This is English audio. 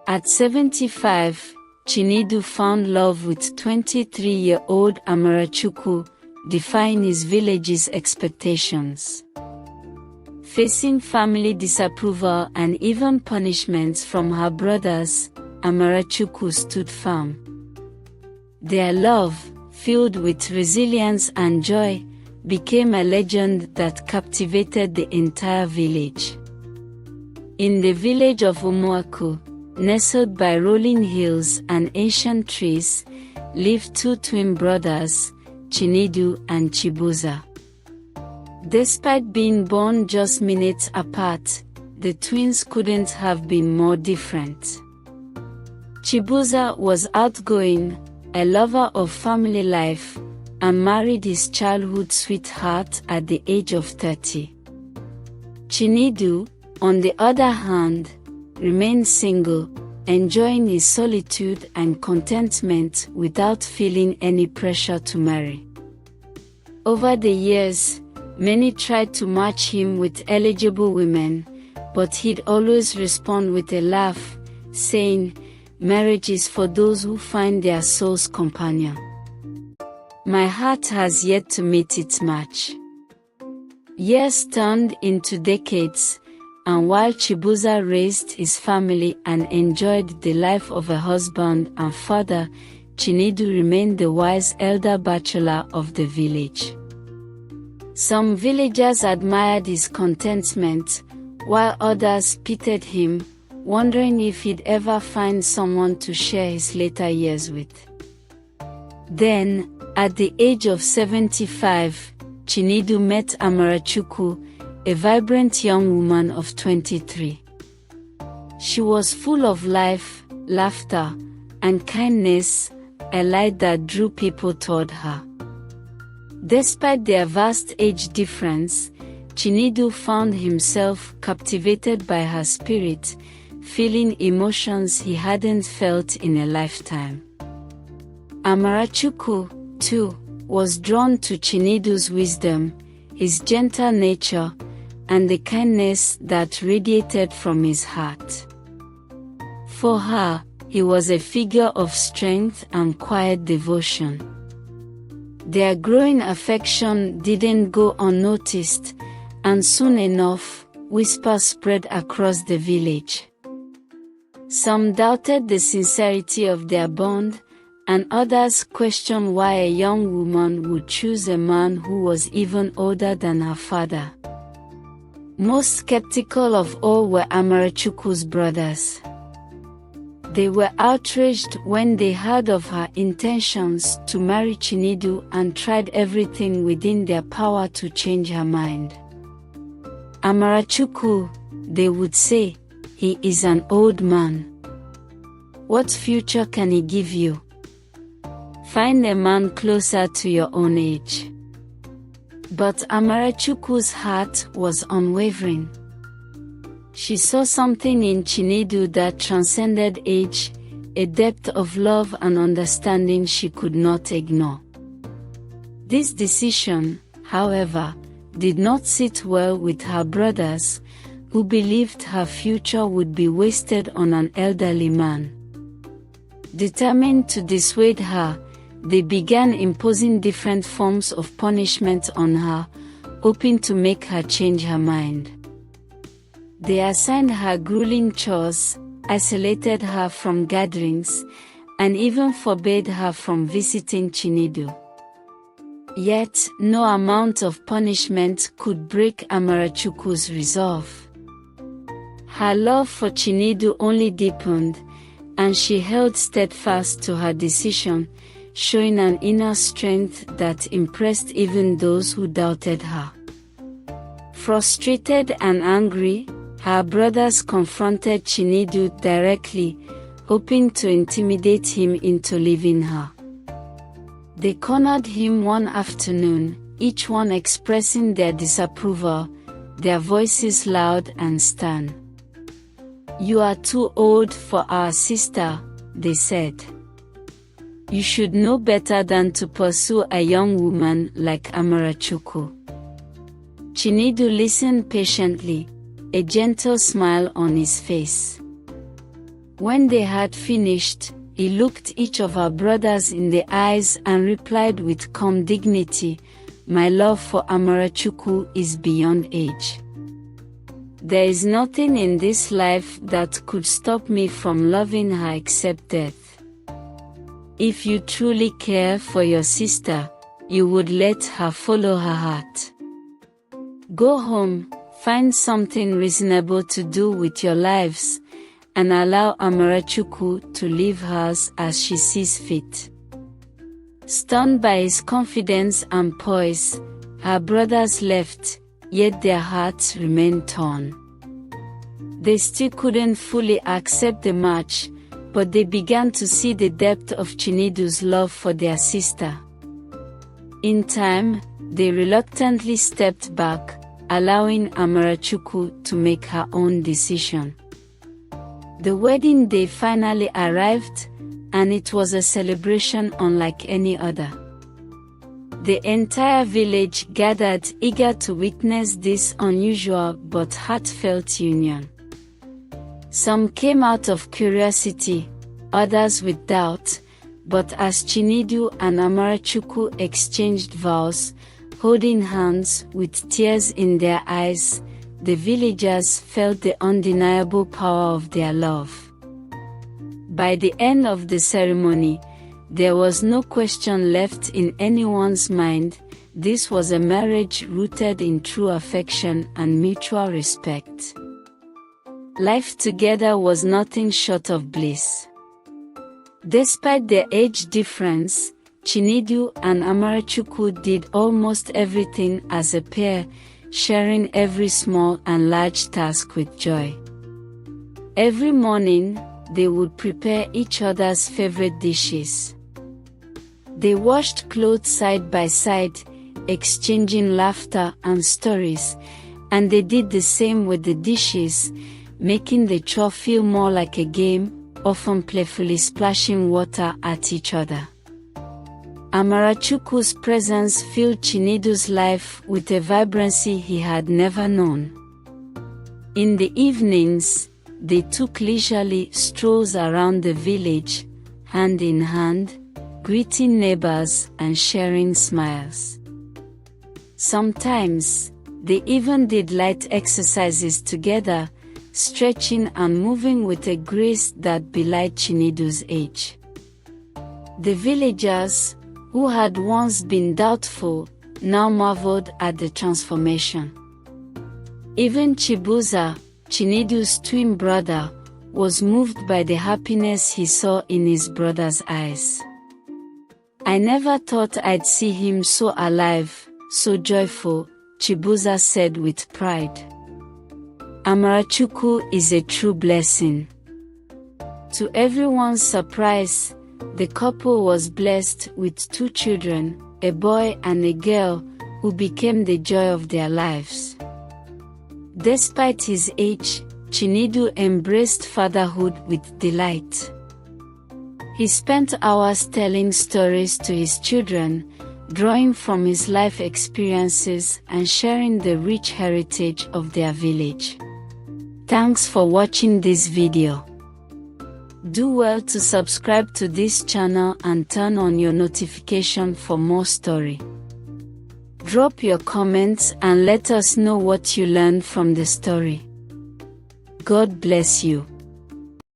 At 75, Chinedum found love with 23-year-old Amarachukwu, defying his village's expectations. Facing family disapproval and even punishments from her brothers, Amarachukwu stood firm. Their love, filled with resilience and joy, became a legend that captivated the entire village. In the village of Umueke, nestled by rolling hills and ancient trees, lived two twin brothers, Chinedum and Chibuza. Despite being born just minutes apart, the twins couldn't have been more different. Chibuza was outgoing, a lover of family life, and married his childhood sweetheart at the age of 30. Chinedum, on the other hand, remained single, enjoying his solitude and contentment without feeling any pressure to marry. Over the years, many tried to match him with eligible women, but he'd always respond with a laugh, saying, "Marriage is for those who find their soul's companion. My heart has yet to meet its match." Years turned into decades, and while Chibuza raised his family and enjoyed the life of a husband and father, Chinedum remained the wise elder bachelor of the village. Some villagers admired his contentment, while others pitied him, wondering if he'd ever find someone to share his later years with. Then, at the age of 75, Chinedum met Amarachukwu, a vibrant young woman of 23. She was full of life, laughter, and kindness, a light that drew people toward her. Despite their vast age difference, Chinedum found himself captivated by her spirit, feeling emotions he hadn't felt in a lifetime. Amarachukwu, too, was drawn to Chinedum's wisdom, his gentle nature, and the kindness that radiated from his heart. For her, he was a figure of strength and quiet devotion. Their growing affection didn't go unnoticed, and soon enough, whispers spread across the village. Some doubted the sincerity of their bond, and others questioned why a young woman would choose a man who was even older than her father. Most skeptical of all were Amarachukwu's brothers. They were outraged when they heard of her intentions to marry Chinedum and tried everything within their power to change her mind. "Amarachukwu," they would say, "he is an old man. What future can he give you? Find a man closer to your own age." But Amarachukwu's heart was unwavering. She saw something in Chinedum that transcended age, a depth of love and understanding she could not ignore. This decision, however, did not sit well with her brothers, who believed her future would be wasted on an elderly man. Determined to dissuade her, they began imposing different forms of punishment on her, hoping to make her change her mind. They assigned her grueling chores, isolated her from gatherings, and even forbade her from visiting Chinedum. Yet, no amount of punishment could break Amarachukwu's resolve. Her love for Chinedum only deepened, and she held steadfast to her decision, showing an inner strength that impressed even those who doubted her. Frustrated and angry, her brothers confronted Chinedum directly, hoping to intimidate him into leaving her. They cornered him one afternoon, each one expressing their disapproval, their voices loud and stern. "You are too old for our sister," they said. "You should know better than to pursue a young woman like Amarachukwu." Chinedum listened patiently, a gentle smile on his face. When they had finished, he looked each of her brothers in the eyes and replied with calm dignity, "My love for Amarachukwu is beyond age. There is nothing in this life that could stop me from loving her except death. If you truly care for your sister, you would let her follow her heart. Go home, find something reasonable to do with your lives, and allow Amarachukwu to live hers as she sees fit." Stunned by his confidence and poise, her brothers left, yet their hearts remained torn. They still couldn't fully accept the match, but they began to see the depth of Chinedu's love for their sister. In time, they reluctantly stepped back, allowing Amarachukwu to make her own decision. The wedding day finally arrived, and it was a celebration unlike any other. The entire village gathered eager to witness this unusual but heartfelt union. Some came out of curiosity, others with doubt, but as Chinedu and Amarachukwu exchanged vows, holding hands with tears in their eyes, the villagers felt the undeniable power of their love. By the end of the ceremony, there was no question left in anyone's mind. This was a marriage rooted in true affection and mutual respect. Life together was nothing short of bliss. Despite their age difference, Chinedu and Amarachukwu did almost everything as a pair, sharing every small and large task with joy. Every morning, they would prepare each other's favorite dishes. They washed clothes side by side, exchanging laughter and stories, and they did the same with the dishes, making the chore feel more like a game, often playfully splashing water at each other. Amarachukwu's presence filled Chinedu's life with a vibrancy he had never known. In the evenings, they took leisurely strolls around the village, hand in hand, greeting neighbors and sharing smiles. Sometimes, they even did light exercises together, stretching and moving with a grace that belied Chinedu's age. The villagers, who had once been doubtful, now marveled at the transformation. Even Chibuza, Chinedu's twin brother, was moved by the happiness he saw in his brother's eyes. "I never thought I'd see him so alive, so joyful," Chibuza said with pride. "Amarachukwu is a true blessing." To everyone's surprise, the couple was blessed with 2 children, a boy and a girl, who became the joy of their lives. Despite his age, Chinedu embraced fatherhood with delight. He spent hours telling stories to his children, drawing from his life experiences and sharing the rich heritage of their village. Thanks for watching this video. Do well to subscribe to this channel and turn on your notification for more story. Drop your comments and let us know what you learned from the story. God bless you.